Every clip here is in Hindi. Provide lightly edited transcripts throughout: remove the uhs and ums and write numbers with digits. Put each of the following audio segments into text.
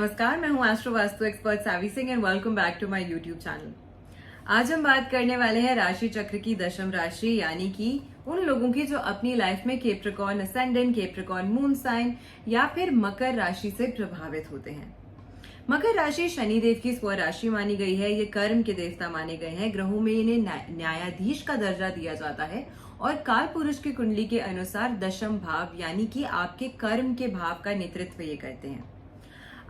नमस्कार, मैं हूं astro vastu expert Savi Singh and welcome back to my YouTube channel. आज हम बात करने वाले हैं राशि चक्र की दशम राशि यानी कि उन लोगों की जो अपनी लाइफ में Capricorn ascendant, Capricorn moon sign या फिर मकर राशि से प्रभावित होते हैं। मकर राशि शनिदेव की स्व राशि मानी गई है। ये कर्म के देवता माने गए हैं। ग्रहों में इन्हें न्यायाधीश का दर्जा दिया जाता है और काल पुरुष की कुंडली के अनुसार दशम भाव यानी कि आपके कर्म के भाव का नेतृत्व ये करते हैं।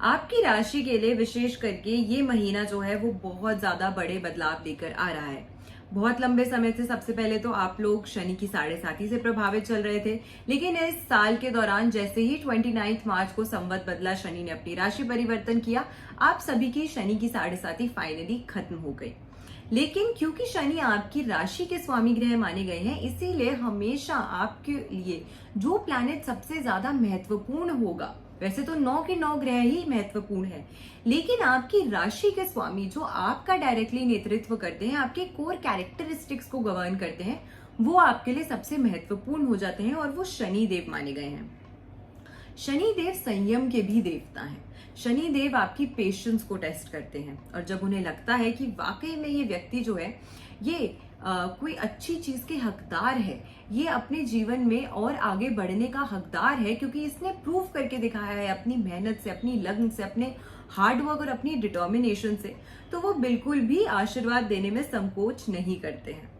आपकी राशि के लिए विशेष करके ये महीना जो है वो बहुत ज्यादा बड़े बदलाव लेकर आ रहा है। बहुत लंबे समय से सबसे पहले तो आप लोग शनि की 7.5 से प्रभावित चल रहे थे, लेकिन इस साल के दौरान जैसे ही 29 मार्च को संवत बदला, शनि ने अपनी राशि परिवर्तन किया, आप सभी की शनि की 7.5 फाइनली खत्म हो गई। लेकिन क्योंकि शनि आपकी राशि के स्वामी ग्रह माने गए हैं, इसीलिए हमेशा आपके लिए जो प्लैनेट सबसे ज्यादा महत्वपूर्ण होगा, वैसे तो 9 के 9 ग्रह ही महत्वपूर्ण है, लेकिन आपकी राशि के स्वामी जो आपका डायरेक्टली नेतृत्व करते हैं, आपके कोर कैरेक्टरिस्टिक्स को गवर्न करते हैं, वो आपके लिए सबसे महत्वपूर्ण हो जाते हैं और वो शनि देव माने गए हैं। शनि देव संयम के भी देवता हैं। शनि देव आपकी पेशेंस को टेस्ट करते हैं और जब उन्हें लगता है कि वाकई में ये व्यक्ति जो है ये कोई अच्छी चीज के हकदार है, ये अपने जीवन में और आगे बढ़ने का हकदार है, क्योंकि इसने प्रूव करके दिखाया है अपनी मेहनत से, अपनी लगन से, अपने हार्डवर्क और अपनी डिटर्मिनेशन से, तो वो बिल्कुल भी आशीर्वाद देने में संकोच नहीं करते हैं।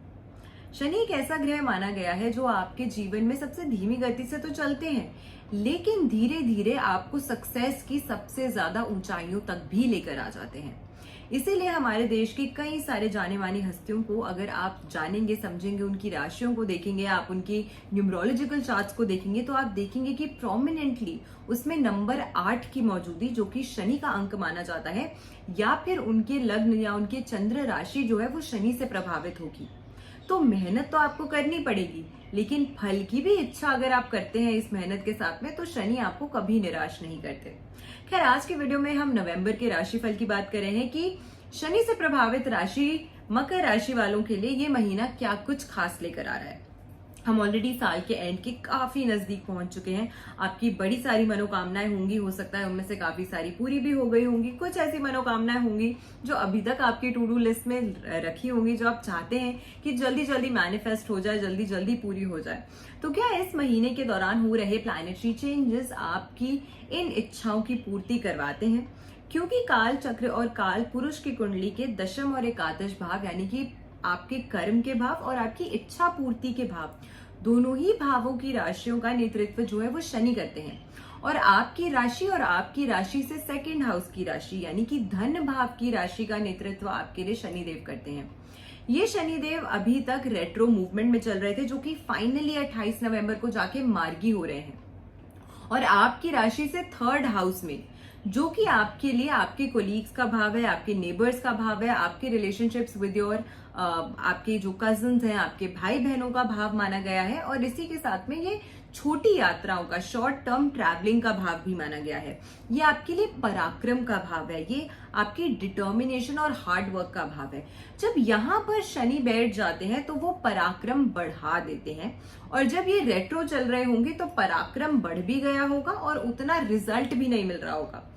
शनि एक ऐसा ग्रह माना गया है जो आपके जीवन में सबसे धीमी गति से तो चलते हैं, लेकिन धीरे धीरे आपको सक्सेस की सबसे ज्यादा ऊंचाइयों तक भी लेकर आ जाते हैं। इसीलिए हमारे देश की कई सारे जाने मानी हस्तियों को अगर आप जानेंगे, समझेंगे, उनकी राशियों को देखेंगे, आप उनकी न्यूमरोलॉजिकल चार्ट्स को देखेंगे, तो आप देखेंगे कि प्रोमिनेंटली उसमें नंबर 8 की मौजूदगी, जो कि शनि का अंक माना जाता है, या फिर उनके लग्न या उनके चंद्र राशि जो है वो शनि से प्रभावित होगी। तो मेहनत तो आपको करनी पड़ेगी, लेकिन फल की भी इच्छा अगर आप करते हैं इस मेहनत के साथ में, तो शनि आपको कभी निराश नहीं करते। खैर, आज के वीडियो में हम नवंबर के राशिफल की बात कर रहे हैं कि शनि से प्रभावित राशि मकर राशि वालों के लिए ये महीना क्या कुछ खास लेकर आ रहा है। हम ऑलरेडी साल के एंड के काफी नजदीक पहुंच चुके हैं। आपकी बड़ी सारी मनोकामनाएं होंगी, हो सकता है उनमें से काफी सारी पूरी भी हो गई होंगी। कुछ ऐसी मनोकामनाएं होंगी जो अभी तक आपकी टू डू लिस्ट में रखी होंगी, जो आप चाहते हैं कि जल्दी जल्दी मैनिफेस्ट हो जाए, जल्दी जल्दी पूरी हो जाए। तो क्या इस महीने के दौरान हो रहे प्लैनेटरी चेंजेस आपकी इन इच्छाओं की पूर्ति करवाते हैं? क्योंकि काल चक्र और काल पुरुष की कुंडली के दशम और एकादश भाव यानी कि आपके कर्म के भाव और आपकी इच्छा पूर्ति के भाव, दोनों ही भावों की राशियों का नेतृत्व जो है वो शनि करते हैं। और आपकी राशि और आपकी राशि से सेकंड हाउस की राशि यानी कि धन भाव की राशि का नेतृत्व आपके लिए शनिदेव करते हैं। ये शनिदेव अभी तक रेट्रो मूवमेंट में चल रहे थे, जो कि फाइनली 28 नवंबर को जाके मार्गी हो रहे हैं। और आपकी राशि से थर्ड हाउस में, जो कि आपके लिए आपके कोलीग्स का भाव है, आपके नेबर्स का भाव है, आपके रिलेशनशिप्स विद योर आपके जो कजन्स हैं, आपके भाई बहनों का भाव माना गया है। और इसी के साथ में ये छोटी यात्राओं का, शॉर्ट टर्म ट्रैवलिंग का भाव भी माना गया है। ये आपके लिए पराक्रम का भाव है, ये आपकी डिटर्मिनेशन और हार्ड वर्क का भाव है। जब यहाँ पर शनि बैठ जाते हैं तो वो पराक्रम बढ़ा देते हैं, और जब ये रेट्रो चल रहे होंगे तो पराक्रम बढ़ भी गया होगा और उतना रिजल्ट भी नहीं मिल रहा होगा।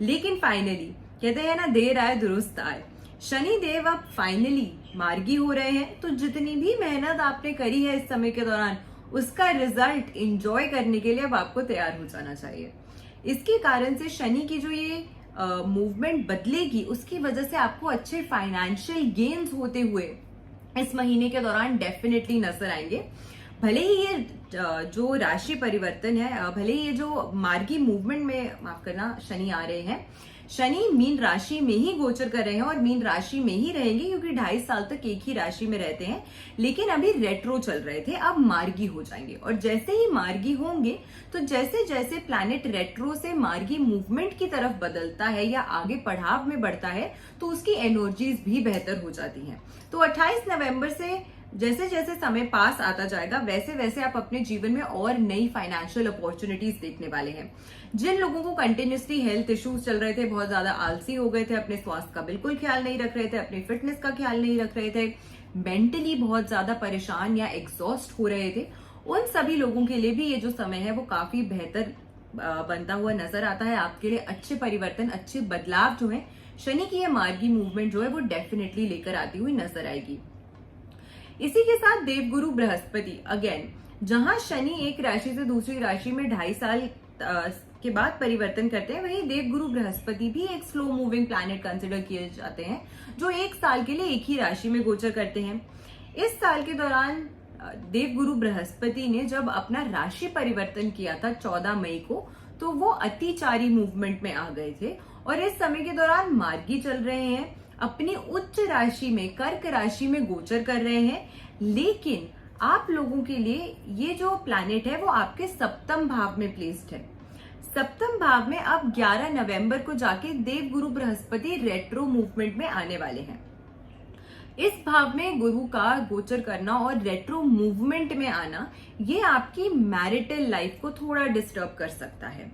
लेकिन फाइनली कहते हैं ना, देर आए दुरुस्त आए। शनि देव अब फाइनली मार्गी हो रहे हैं, तो जितनी भी मेहनत आपने करी है इस समय के दौरान, उसका रिजल्ट एंजॉय करने के लिए अब आपको तैयार हो जाना चाहिए। इसके कारण से शनि की जो ये मूवमेंट बदलेगी, उसकी वजह से आपको अच्छे फाइनेंशियल गेन्स होते हुए इस महीने के दौरान डेफिनेटली नजर आएंगे। भले ही ये जो राशि परिवर्तन है, भले ही ये जो मार्गी मूवमेंट में, माफ करना, शनि आ रहे हैं, शनि मीन राशि में ही गोचर कर रहे हैं और मीन राशि में ही रहेंगे, क्योंकि 2.5 साल तक एक ही राशि में रहते हैं। लेकिन अभी रेट्रो चल रहे थे, अब मार्गी हो जाएंगे। और जैसे ही मार्गी होंगे, तो जैसे जैसे प्लैनेट रेट्रो से मार्गी मूवमेंट की तरफ बदलता है या आगे पड़ाव में बढ़ता है, तो उसकी एनर्जीज भी बेहतर हो जाती हैं। तो 28 नवंबर से जैसे जैसे समय पास आता जाएगा, वैसे वैसे आप अपने जीवन में और नई फाइनेंशियल अपॉर्चुनिटीज देखने वाले हैं। जिन लोगों को कंटिन्यूसली हेल्थ इश्यूज चल रहे थे, बहुत ज्यादा आलसी हो गए थे, अपने स्वास्थ्य का बिल्कुल ख्याल नहीं रख रहे थे, अपनी फिटनेस का ख्याल नहीं रख रहे थे, मेंटली बहुत ज्यादा परेशान या एग्जॉस्ट हो रहे थे, उन सभी लोगों के लिए भी ये जो समय है वो काफी बेहतर बनता हुआ नजर आता है। आपके लिए अच्छे परिवर्तन, अच्छे बदलाव जो है शनि की ये मार्गी मूवमेंट जो है वो डेफिनेटली लेकर आती हुई नजर आएगी। इसी के साथ देवगुरु बृहस्पति, अगेन जहां शनि एक राशि से दूसरी राशि में 2.5 साल के बाद परिवर्तन करते हैं, वहीं देवगुरु बृहस्पति भी एक स्लो मूविंग प्लैनेट कंसिडर किए जाते हैं, जो 1 साल के लिए एक ही राशि में गोचर करते हैं। इस साल के दौरान देवगुरु बृहस्पति ने जब अपना राशि परिवर्तन किया था 14 मई को, तो वो अतिचारी मूवमेंट में आ गए थे और इस समय के दौरान मार्गी चल रहे हैं, अपनी उच्च राशि में कर्क राशि में गोचर कर रहे हैं। लेकिन आप लोगों के लिए ये जो प्लैनेट है वो आपके सप्तम भाव में प्लेस्ड है। सप्तम भाव में अब 11 नवंबर को जाके देवगुरु बृहस्पति रेट्रो मूवमेंट में आने वाले हैं। इस भाव में गुरु का गोचर करना और रेट्रो मूवमेंट में आना, ये आपकी मैरिटल लाइफ को थोड़ा डिस्टर्ब कर सकता है।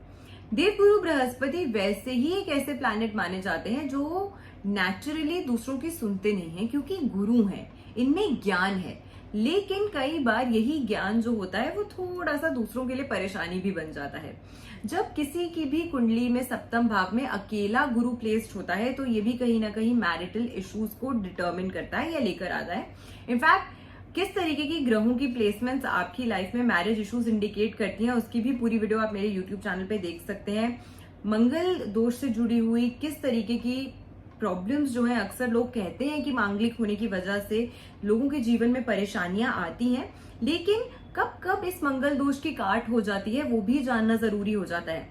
देवगुरु बृहस्पति वैसे ही एक ऐसे प्लैनेट माने जाते हैं जो नेचुरली दूसरों की सुनते नहीं है, क्योंकि गुरु हैं, इनमें ज्ञान है। लेकिन कई बार यही ज्ञान जो होता है वो थोड़ा सा दूसरों के लिए परेशानी भी बन जाता है। जब किसी की भी कुंडली में सप्तम भाव में अकेला गुरु प्लेस्ड होता है, तो ये भी कहीं ना कहीं मैरिटल इश्यूज को डिटर्मिन करता है या लेकर आता है। इनफैक्ट किस तरीके की ग्रहों की प्लेसमेंट्स आपकी लाइफ में मैरिज इश्यूज इंडिकेट करती हैं, उसकी भी पूरी वीडियो आप मेरे यूट्यूब चैनल पे देख सकते हैं। मंगल दोष से जुड़ी हुई किस तरीके की प्रॉब्लम्स जो है, अक्सर लोग कहते हैं कि मांगलिक होने की वजह से लोगों के जीवन में परेशानियां आती हैं, लेकिन कब कब इस मंगल दोष की काट हो जाती है वो भी जानना जरूरी हो जाता है।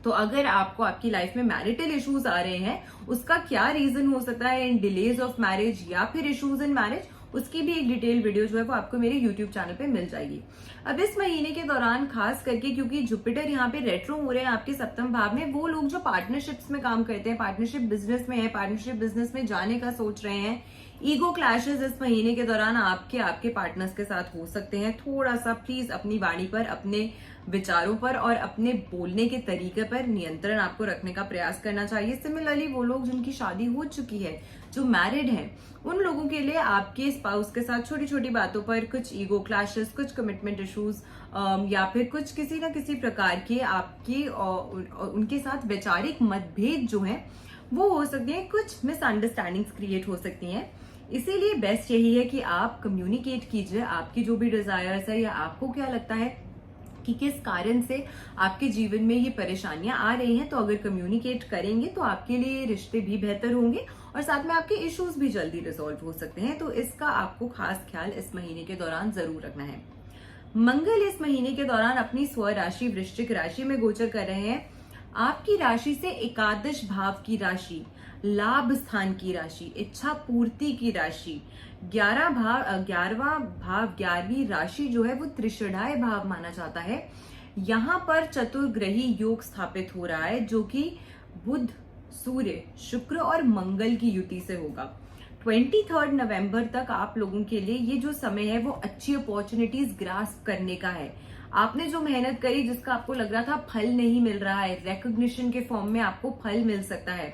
तो अगर आपको आपकी लाइफ में मैरिटल इश्यूज आ रहे हैं, उसका क्या रीजन हो सकता है इन डिलेज ऑफ मैरिज या फिर इश्यूज इन मैरिज, उसकी भी एक डिटेल वीडियो जो है वो आपको मेरे YouTube चैनल पे मिल जाएगी। अब इस महीने के दौरान खास करके क्योंकि जुपिटर यहाँ पे रेट्रो हो रहे हैं आपके सप्तम भाव में, वो लोग जो पार्टनरशिप्स में काम करते हैं, पार्टनरशिप बिजनेस में है, पार्टनरशिप बिजनेस में जाने का सोच रहे हैं, ईगो क्लैशेस इस महीने के दौरान आपके पार्टनर्स के साथ हो सकते हैं। थोड़ा सा प्लीज अपनी वाणी पर, अपने विचारों पर और अपने बोलने के तरीके पर नियंत्रण आपको रखने का प्रयास करना चाहिए। सिमिलरली वो लोग जिनकी शादी हो चुकी है, जो मैरिड हैं, उन लोगों के लिए आपके स्पाउस के साथ छोटी छोटी बातों पर कुछ ईगो क्लैशेस, कुछ कमिटमेंट इश्यूज या फिर कुछ किसी ना किसी प्रकार के आपकी उनके साथ वैचारिक मतभेद जो है वो हो सकते हैं, कुछ मिसअंडरस्टैंडिंग्स क्रिएट हो सकती हैं। इसीलिए बेस्ट यही है कि आप कम्युनिकेट कीजिए आपकी जो भी डिजायर्स है या आपको क्या लगता है कि किस कारण से आपके जीवन में ये परेशानियां आ रही हैं। तो अगर कम्युनिकेट करेंगे तो आपके लिए रिश्ते भी बेहतर होंगे और साथ में आपके इश्यूज भी जल्दी रिजॉल्व हो सकते हैं। तो इसका आपको खास ख्याल इस महीने के दौरान जरूर रखना है। मंगल इस महीने के दौरान अपनी स्वराशि वृश्चिक राशि में गोचर कर रहे हैं। आपकी राशि से एकादश भाव की राशि, लाभ स्थान की राशि, इच्छा पूर्ति की राशि, 11वां भाव 11वीं राशि जो है वो त्रिषणाय भाव माना जाता है। यहाँ पर चतुर्ग्रही योग स्थापित हो रहा है, जो कि बुध, सूर्य, शुक्र और मंगल की युति से होगा। 23 नवंबर तक आप लोगों के लिए ये जो समय है वो अच्छी अपॉर्चुनिटीज ग्रास्प करने का है। आपने जो मेहनत करी, जिसका आपको लग रहा था फल नहीं मिल रहा है, रिकॉग्निशन के फॉर्म में आपको फल मिल सकता है।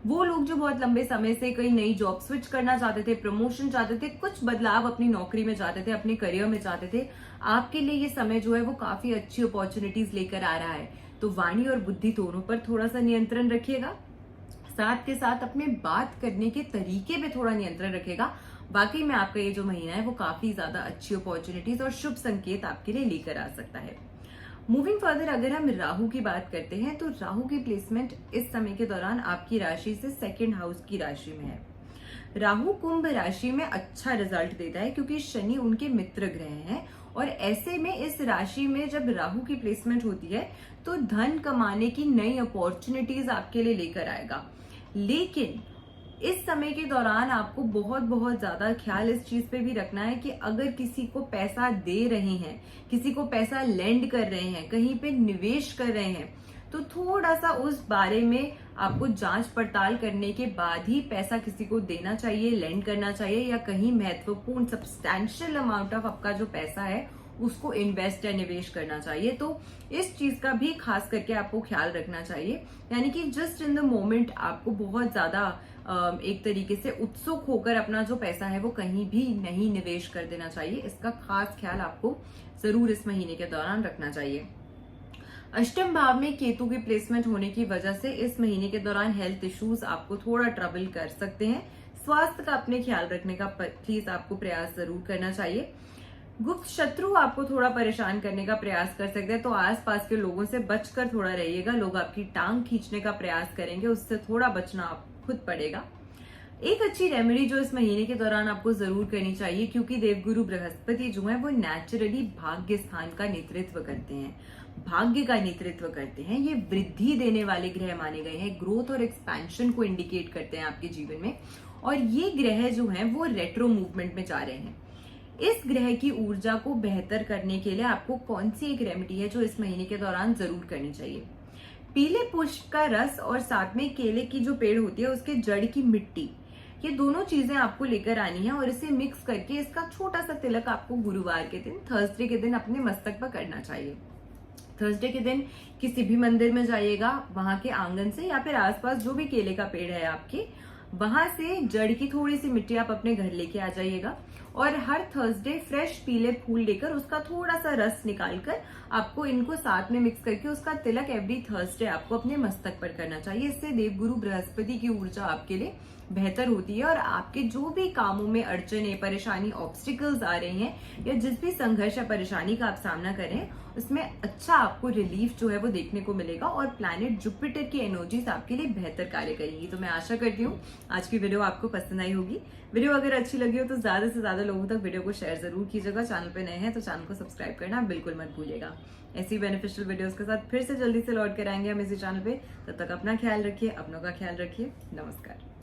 वो लोग जो बहुत लंबे समय से कोई नई जॉब स्विच करना चाहते थे, प्रमोशन चाहते थे, कुछ बदलाव अपनी नौकरी में चाहते थे, अपने करियर में चाहते थे, आपके लिए ये समय जो है वो काफी अच्छी अपॉर्चुनिटीज लेकर आ रहा है। तो वाणी और बुद्धि दोनों पर थोड़ा सा नियंत्रण रखिएगा, साथ के साथ अपने बात करने के तरीके पे थोड़ा नियंत्रण रखेगा। बाकी में आपका ये जो महीना है वो काफी ज्यादा अच्छी अपॉर्चुनिटीज और शुभ संकेत आपके लिए लेकर आ सकता है। मूविंग फर्दर, अगर हम राहु की बात करते हैं तो राहु की प्लेसमेंट इस समय के दौरान आपकी राशि से 2nd हाउस की राशि में है। राहु कुंभ राशि में अच्छा रिजल्ट देता है क्योंकि शनि उनके मित्र ग्रह हैं और ऐसे में इस राशि में जब राहु की प्लेसमेंट होती है तो धन कमाने की नई अपॉर्चुनिटीज आपके लिए लेकर आएगा। लेकिन इस समय के दौरान आपको बहुत बहुत ज्यादा ख्याल इस चीज पे भी रखना है कि अगर किसी को पैसा दे रहे हैं, किसी को पैसा लेंड कर रहे हैं, कहीं पे निवेश कर रहे हैं, तो थोड़ा सा उस बारे में आपको जांच पड़ताल करने के बाद ही पैसा किसी को देना चाहिए, लेंड करना चाहिए, या कहीं महत्वपूर्ण सब्सटैंशियल अमाउंट ऑफ आपका जो पैसा है उसको इन्वेस्ट या निवेश करना चाहिए। तो इस चीज का भी खास करके आपको ख्याल रखना चाहिए, यानी कि जस्ट इन द मोमेंट आपको बहुत ज्यादा एक तरीके से उत्सुक होकर अपना जो पैसा है वो कहीं भी नहीं निवेश कर देना चाहिए। इसका खास ख्याल आपको जरूर इस महीने के दौरान रखना चाहिए। अष्टम भाव में केतु की प्लेसमेंट होने की वजह से इस महीने के दौरान हेल्थ इश्यूज आपको थोड़ा ट्रबल कर सकते हैं। स्वास्थ्य का अपने ख्याल रखने का प्लीज आपको प्रयास जरूर करना चाहिए। गुप्त शत्रु आपको थोड़ा परेशान करने का प्रयास कर सकते हैं, तो आसपास के लोगों से बचकर थोड़ा रहिएगा। लोग आपकी टांग खींचने का प्रयास करेंगे, उससे थोड़ा बचना आप खुद पड़ेगा। एक अच्छी रेमेडी जो इस महीने के दौरान आपको जरूर करनी चाहिए, क्योंकि देवगुरु बृहस्पति जो है वो नेचुरली भाग्य स्थान का नेतृत्व करते हैं, भाग्य का नेतृत्व करते हैं। ये वृद्धि देने वाले ग्रह माने गए हैं, ग्रोथ और एक्सपेंशन को इंडिकेट करते हैं आपके जीवन में। और ये ग्रह जो हैं वो रेट्रो मूवमेंट में जा रहे हैं। इस ग्रह की ऊर्जा को बेहतर करने के लिए आपको कौन सी एक रेमेडी है जो इस महीने के दौरान जरूर करनी चाहिए? पीले पुष्प का रस और साथ में केले की जो पेड़ होती है उसके जड़ की मिट्टी, ये दोनों चीजें आपको लेकर आनी है और इसे मिक्स करके इसका छोटा सा तिलक आपको गुरुवार के दिन, थर्सडे के दिन अपने मस्तक पर करना चाहिए। थर्सडे के दिन किसी भी मंदिर में जाइएगा, वहां के आंगन से या फिर आसपास जो भी केले का पेड़ है आपके, वहां से जड़ की थोड़ी सी मिट्टी आप अपने घर लेके आ जाइएगा और हर थर्सडे फ्रेश पीले फूल लेकर उसका थोड़ा सा रस निकालकर आपको इनको साथ में मिक्स करके उसका तिलक एवरी थर्सडे आपको अपने मस्तक पर करना चाहिए। इससे देवगुरु बृहस्पति की ऊर्जा आपके लिए बेहतर होती है और आपके जो भी कामों में अड़चने, परेशानी, ऑब्स्टिकल्स आ रहे हैं या जिस भी संघर्ष या परेशानी का आप सामना करें, उसमें अच्छा आपको रिलीफ जो है वो देखने को मिलेगा और प्लैनेट जुपिटर की एनर्जीज आपके लिए बेहतर कार्य करेंगी। तो मैं आशा करती हूँ आज की वीडियो आपको पसंद आई होगी। वीडियो अगर अच्छी लगी हो तो ज्यादा से ज्यादा लोगों तक वीडियो को शेयर जरूर कीजिएगा। चैनल पे नए हैं तो चैनल को सब्सक्राइब करना बिल्कुल मत भूलिएगा। ऐसी बेनिफिशियल वीडियोस के साथ फिर से जल्दी से लौट कर आएंगे हम इसी चैनल पे। तब तक अपना ख्याल रखिए, अपनों का ख्याल रखिए। नमस्कार।